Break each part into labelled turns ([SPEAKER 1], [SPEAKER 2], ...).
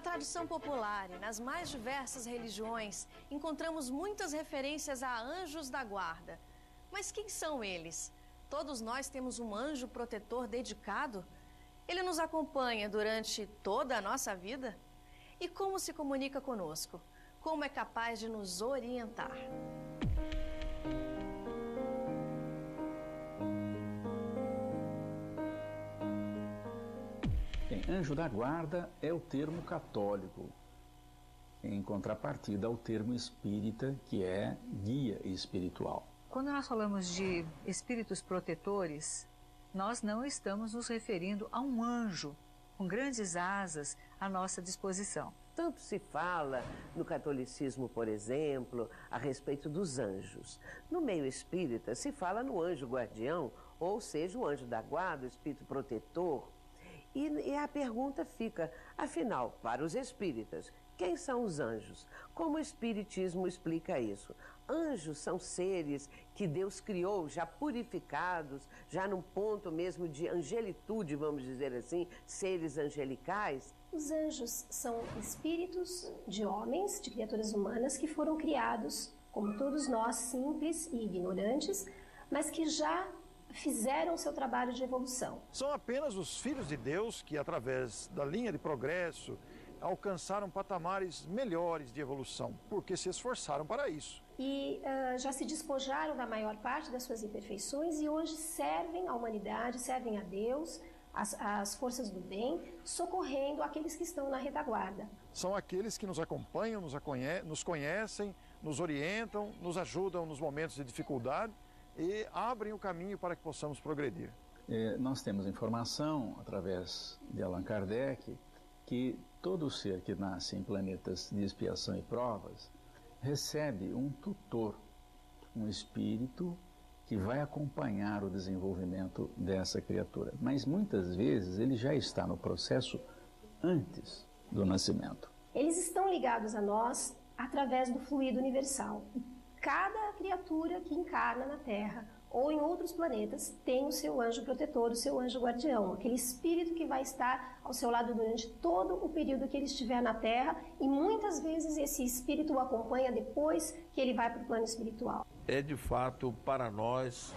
[SPEAKER 1] tradição popular e nas mais diversas religiões, encontramos muitas referências a anjos da guarda. Mas quem são eles? Todos nós temos um anjo protetor dedicado? Ele nos acompanha durante toda a nossa vida? E como se comunica conosco? Como é capaz de nos orientar?
[SPEAKER 2] Anjo da guarda é o termo católico, em contrapartida ao termo espírita, que é guia espiritual.
[SPEAKER 3] Quando nós falamos de espíritos protetores, nós não estamos nos referindo a um anjo com grandes asas à nossa disposição.
[SPEAKER 4] Tanto se fala no catolicismo, por exemplo, a respeito dos anjos. No meio espírita se fala no anjo guardião, ou seja, o anjo da guarda, o espírito protetor. E a pergunta fica, afinal, para os espíritas, quem são os anjos? Como o espiritismo explica isso? Anjos são seres que Deus criou, já purificados, já num ponto mesmo de angelitude, vamos dizer assim, seres angelicais?
[SPEAKER 5] Os anjos são espíritos de homens, de criaturas humanas, que foram criados, como todos nós, simples e ignorantes, mas que já fizeram o seu trabalho de evolução.
[SPEAKER 6] São apenas os filhos de Deus que, através da linha de progresso, alcançaram patamares melhores de evolução, porque se esforçaram para isso.
[SPEAKER 5] E já se despojaram da maior parte das suas imperfeições e hoje servem à humanidade, servem a Deus, as forças do bem, socorrendo aqueles que estão na retaguarda.
[SPEAKER 6] São aqueles que nos acompanham, nos conhecem, nos orientam, nos ajudam nos momentos de dificuldade e abrem o caminho para que possamos progredir.
[SPEAKER 2] Nós temos informação, através de Allan Kardec, que todo ser que nasce em planetas de expiação e provas recebe um tutor, um espírito que vai acompanhar o desenvolvimento dessa criatura. Mas muitas vezes ele já está no processo antes do nascimento.
[SPEAKER 5] Eles estão ligados a nós através do fluido universal. Cada criatura que encarna na Terra ou em outros planetas tem o seu anjo protetor, o seu anjo guardião, aquele espírito que vai estar ao seu lado durante todo o período que ele estiver na Terra, e muitas vezes esse espírito o acompanha depois que ele vai para o plano espiritual.
[SPEAKER 7] É de fato para nós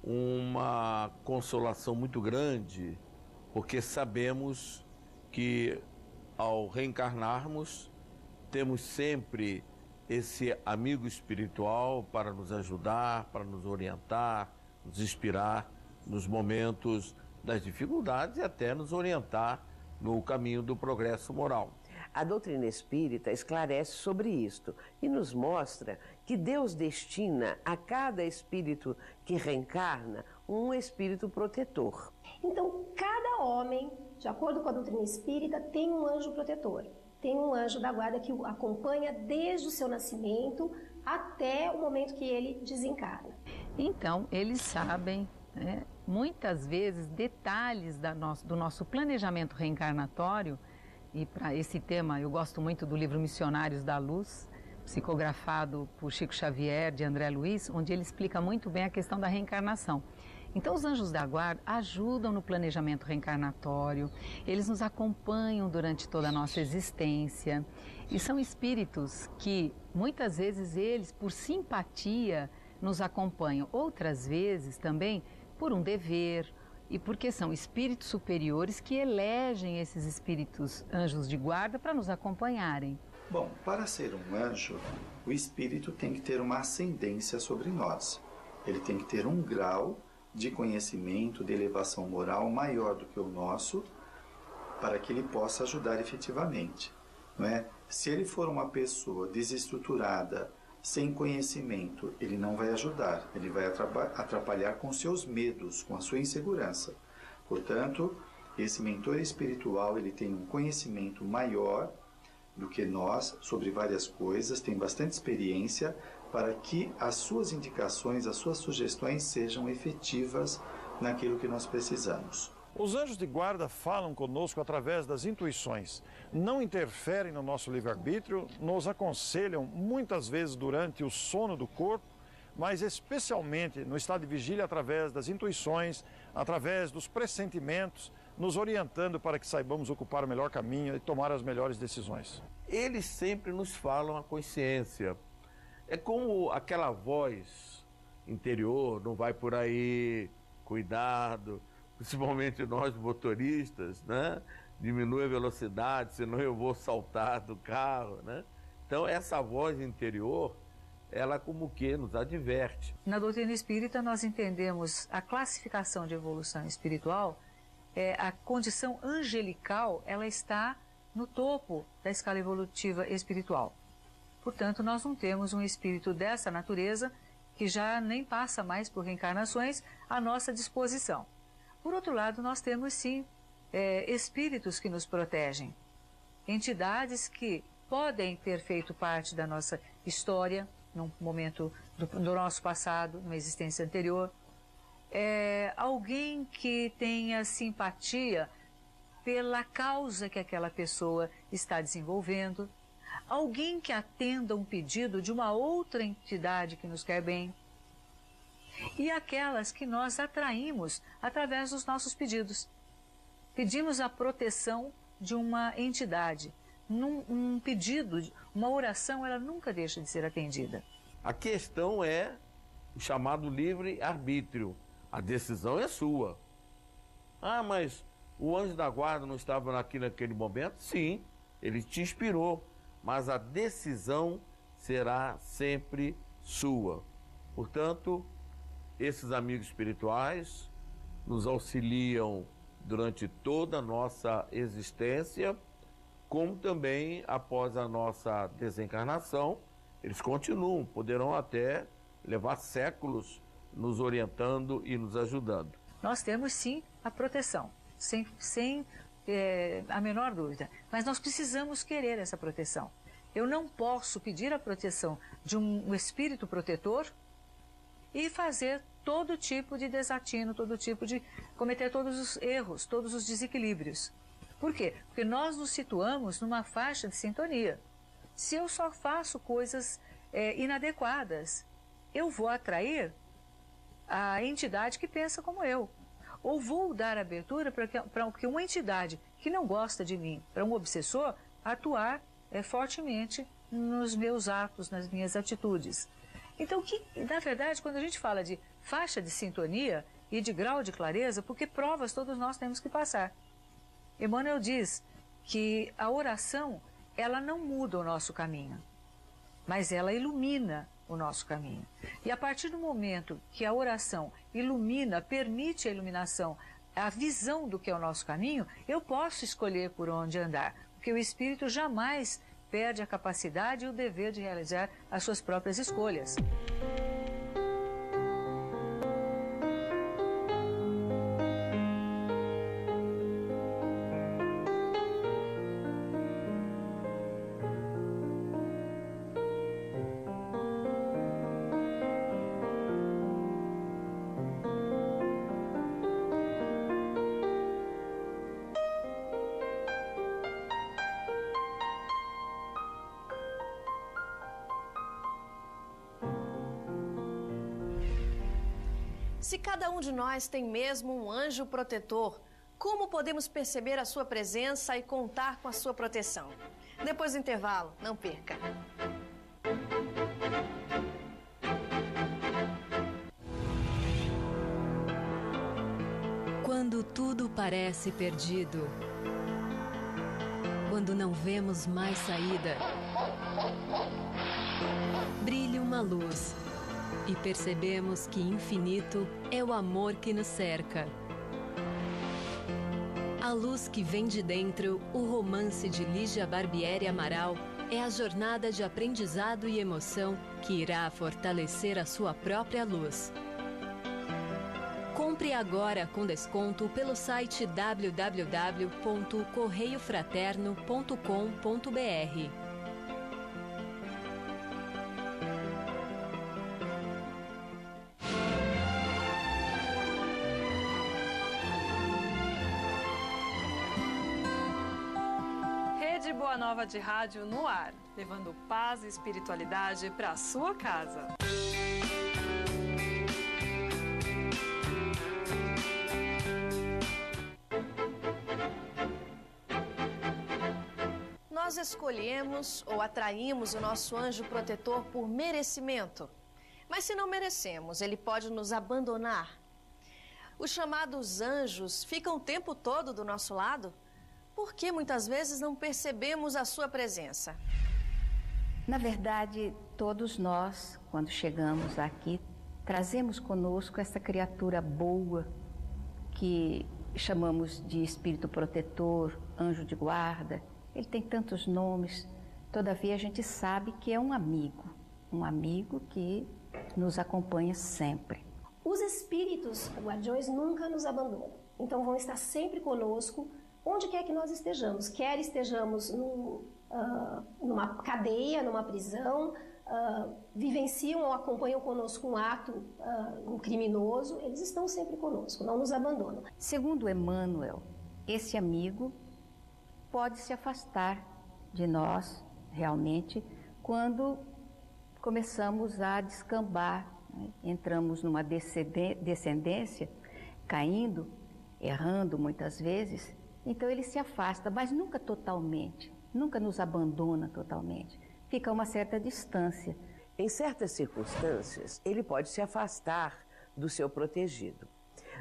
[SPEAKER 7] uma consolação muito grande, porque sabemos que ao reencarnarmos temos sempre esse amigo espiritual para nos ajudar, para nos orientar, nos inspirar nos momentos das dificuldades e até nos orientar no caminho do progresso moral.
[SPEAKER 4] A doutrina espírita esclarece sobre isto e nos mostra que Deus destina a cada espírito que reencarna um espírito protetor.
[SPEAKER 5] Então, cada homem, de acordo com a doutrina espírita, tem um anjo protetor. Tem um anjo da guarda que o acompanha desde o seu nascimento até o momento que ele desencarna.
[SPEAKER 3] Então, eles sabem, muitas vezes, detalhes do nosso planejamento reencarnatório. E para esse tema, eu gosto muito do livro Missionários da Luz, psicografado por Chico Xavier, de André Luiz, onde ele explica muito bem a questão da reencarnação. Então, os anjos da guarda ajudam no planejamento reencarnatório, eles nos acompanham durante toda a nossa existência e são espíritos que, muitas vezes, eles, por simpatia, nos acompanham. Outras vezes, também, por um dever e porque são espíritos superiores que elegem esses espíritos anjos de guarda para nos acompanharem.
[SPEAKER 8] Bom, para ser um anjo, o espírito tem que ter uma ascendência sobre nós. Ele tem que ter um grau de conhecimento, de elevação moral maior do que o nosso, para que ele possa ajudar efetivamente, não é? Se ele for uma pessoa desestruturada, sem conhecimento, ele não vai ajudar, ele vai atrapalhar com seus medos, com a sua insegurança. Portanto, esse mentor espiritual, ele tem um conhecimento maior do que nós sobre várias coisas, tem bastante experiência para que as suas indicações, as suas sugestões sejam efetivas naquilo que nós precisamos.
[SPEAKER 6] Os anjos de guarda falam conosco através das intuições, não interferem no nosso livre-arbítrio, nos aconselham muitas vezes durante o sono do corpo, mas especialmente no estado de vigília através das intuições, através dos pressentimentos, nos orientando para que saibamos ocupar o melhor caminho e tomar as melhores decisões.
[SPEAKER 7] Eles sempre nos falam a consciência. É como aquela voz interior, não vai por aí, cuidado, principalmente nós motoristas, né? Diminui a velocidade, senão eu vou saltar do carro, né? Então essa voz interior, ela como que nos adverte.
[SPEAKER 3] Na doutrina espírita nós entendemos a classificação de evolução espiritual, a condição angelical, ela está no topo da escala evolutiva espiritual. Portanto, nós não temos um espírito dessa natureza que já nem passa mais por reencarnações à nossa disposição. Por outro lado, nós temos sim espíritos que nos protegem, entidades que podem ter feito parte da nossa história, num momento do nosso passado, numa existência anterior. Alguém que tenha simpatia pela causa que aquela pessoa está desenvolvendo, alguém que atenda um pedido de uma outra entidade que nos quer bem, e aquelas que nós atraímos através dos nossos pedidos. Pedimos a proteção de uma entidade. Um pedido, uma oração, ela nunca deixa de ser atendida.
[SPEAKER 7] A questão é o chamado livre-arbítrio. A decisão é sua. Ah, mas o anjo da guarda não estava aqui naquele momento? Sim, ele te inspirou, mas a decisão será sempre sua. Portanto, esses amigos espirituais nos auxiliam durante toda a nossa existência, como também após a nossa desencarnação, eles continuam, poderão até levar séculos nos orientando e nos ajudando.
[SPEAKER 3] Nós temos sim a proteção, sem a menor dúvida, mas nós precisamos querer essa proteção. Eu não posso pedir a proteção de um espírito protetor e fazer todo tipo de desatino, cometer todos os erros, todos os desequilíbrios. Por quê? Porque nós nos situamos numa faixa de sintonia. Se eu só faço coisas inadequadas, eu vou atrair a entidade que pensa como eu. Ou vou dar abertura para que uma entidade que não gosta de mim, para um obsessor, atuar fortemente nos meus atos, nas minhas atitudes. Então, na verdade, quando a gente fala de faixa de sintonia e de grau de clareza, porque provas todos nós temos que passar. Emmanuel diz que a oração, ela não muda o nosso caminho, mas ela ilumina o nosso caminho. E a partir do momento que a oração ilumina, permite a iluminação, a visão do que é o nosso caminho, eu posso escolher por onde andar, porque o espírito jamais perde a capacidade e o dever de realizar as suas próprias escolhas.
[SPEAKER 1] Se cada um de nós tem mesmo um anjo protetor, como podemos perceber a sua presença e contar com a sua proteção? Depois do intervalo, não perca!
[SPEAKER 9] Quando tudo parece perdido, quando não vemos mais saída, brilha uma luz. E percebemos que infinito é o amor que nos cerca. A luz que vem de dentro, o romance de Lígia Barbieri Amaral, é a jornada de aprendizado e emoção que irá fortalecer a sua própria luz. Compre agora com desconto pelo site www.correiofraterno.com.br.
[SPEAKER 10] Boa Nova de Rádio no ar, levando paz e espiritualidade para a sua casa.
[SPEAKER 1] Nós escolhemos ou atraímos o nosso anjo protetor por merecimento. Mas se não merecemos, ele pode nos abandonar. Os chamados anjos ficam o tempo todo do nosso lado? Por que muitas vezes não percebemos a sua presença?
[SPEAKER 11] Na verdade, todos nós, quando chegamos aqui, trazemos conosco essa criatura boa que chamamos de espírito protetor, anjo de guarda. Ele tem tantos nomes, todavia a gente sabe que é um amigo que nos acompanha sempre.
[SPEAKER 5] Os espíritos guardiões nunca nos abandonam, então vão estar sempre conosco, onde quer que nós estejamos, quer estejamos numa cadeia, numa prisão, vivenciam ou acompanham conosco um ato um criminoso, eles estão sempre conosco, não nos abandonam.
[SPEAKER 11] Segundo Emmanuel, esse amigo pode se afastar de nós, realmente, quando começamos a descambar, né? Entramos numa descendência, caindo, errando muitas vezes, então ele se afasta, mas nunca totalmente, nunca nos abandona totalmente. Fica a uma certa distância.
[SPEAKER 4] Em certas circunstâncias, ele pode se afastar do seu protegido.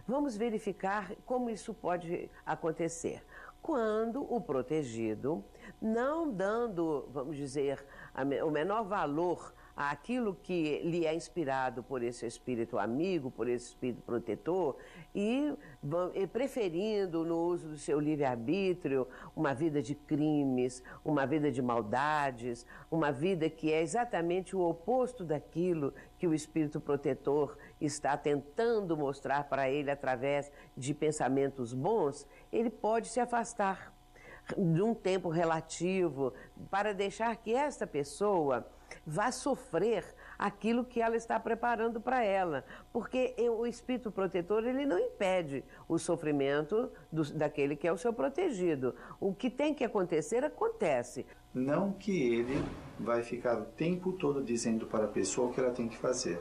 [SPEAKER 4] Vamos verificar como isso pode acontecer. Quando o protegido, não dando, vamos dizer, o menor valor àquilo que lhe é inspirado por esse espírito amigo, por esse espírito protetor, e preferindo no uso do seu livre-arbítrio uma vida de crimes, uma vida de maldades, uma vida que é exatamente o oposto daquilo que o espírito protetor está tentando mostrar para ele através de pensamentos bons, ele pode se afastar de um tempo relativo para deixar que esta pessoa vá sofrer aquilo que ela está preparando para ela, porque o espírito protetor ele não impede o sofrimento daquele que é o seu protegido. O que tem que acontecer, acontece.
[SPEAKER 8] Não que ele vai ficar o tempo todo dizendo para a pessoa o que ela tem que fazer,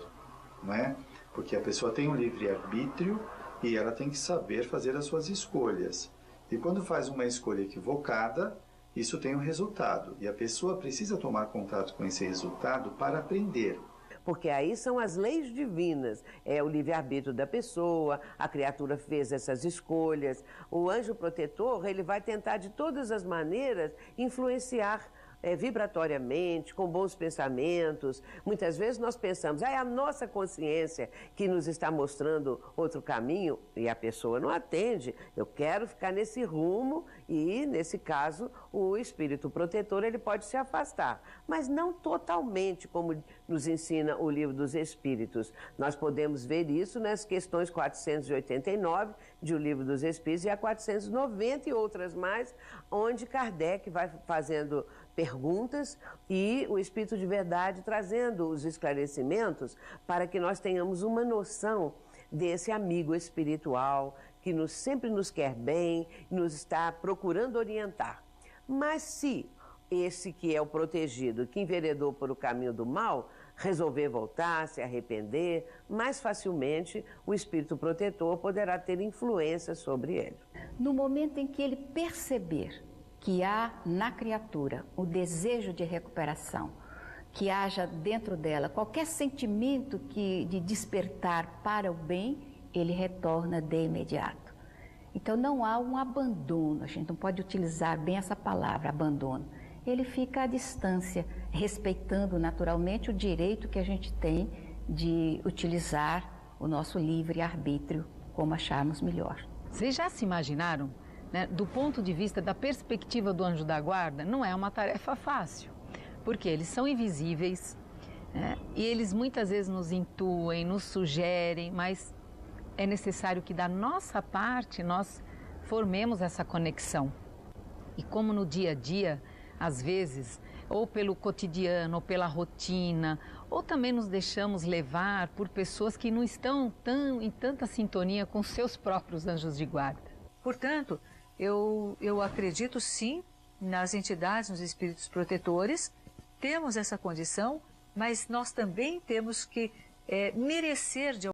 [SPEAKER 8] não é? Porque a pessoa tem um livre-arbítrio e ela tem que saber fazer as suas escolhas. E quando faz uma escolha equivocada, isso tem um resultado. E a pessoa precisa tomar contato com esse resultado para aprender.
[SPEAKER 4] Porque aí são as leis divinas, é o livre-arbítrio da pessoa, a criatura fez essas escolhas. O anjo protetor, ele vai tentar de todas as maneiras influenciar vibratoriamente, com bons pensamentos. Muitas vezes nós pensamos, é a nossa consciência que nos está mostrando outro caminho, e a pessoa não atende. Eu quero ficar nesse rumo e, nesse caso, o espírito protetor ele pode se afastar, mas não totalmente, como nos ensina o Livro dos Espíritos. Nós podemos ver isso nas questões 489 de O Livro dos Espíritos e a 490 e outras mais, onde Kardec vai fazendo perguntas e o Espírito de Verdade trazendo os esclarecimentos para que nós tenhamos uma noção desse amigo espiritual que sempre nos quer bem, nos está procurando orientar. Mas se esse que é o protegido, que enveredou por o caminho do mal, resolver voltar, se arrepender, mais facilmente o espírito protetor poderá ter influência sobre ele.
[SPEAKER 11] No momento em que ele perceber que há na criatura o desejo de recuperação, que haja dentro dela qualquer sentimento de despertar para o bem, ele retorna de imediato. Então não há um abandono, a gente não pode utilizar bem essa palavra, abandono. Ele fica à distância, respeitando naturalmente o direito que a gente tem de utilizar o nosso livre-arbítrio como acharmos melhor.
[SPEAKER 3] Vocês já se imaginaram? Né, do ponto de vista da perspectiva do anjo da guarda, não é uma tarefa fácil, porque eles são invisíveis, né, e eles muitas vezes nos intuem, nos sugerem, mas é necessário que da nossa parte nós formemos essa conexão. E como no dia a dia, às vezes, ou pelo cotidiano, ou pela rotina, ou também nos deixamos levar por pessoas que não estão em tanta sintonia com seus próprios anjos de guarda.
[SPEAKER 10] Portanto, eu acredito sim nas entidades, nos espíritos protetores, temos essa condição, mas nós também temos que merecer de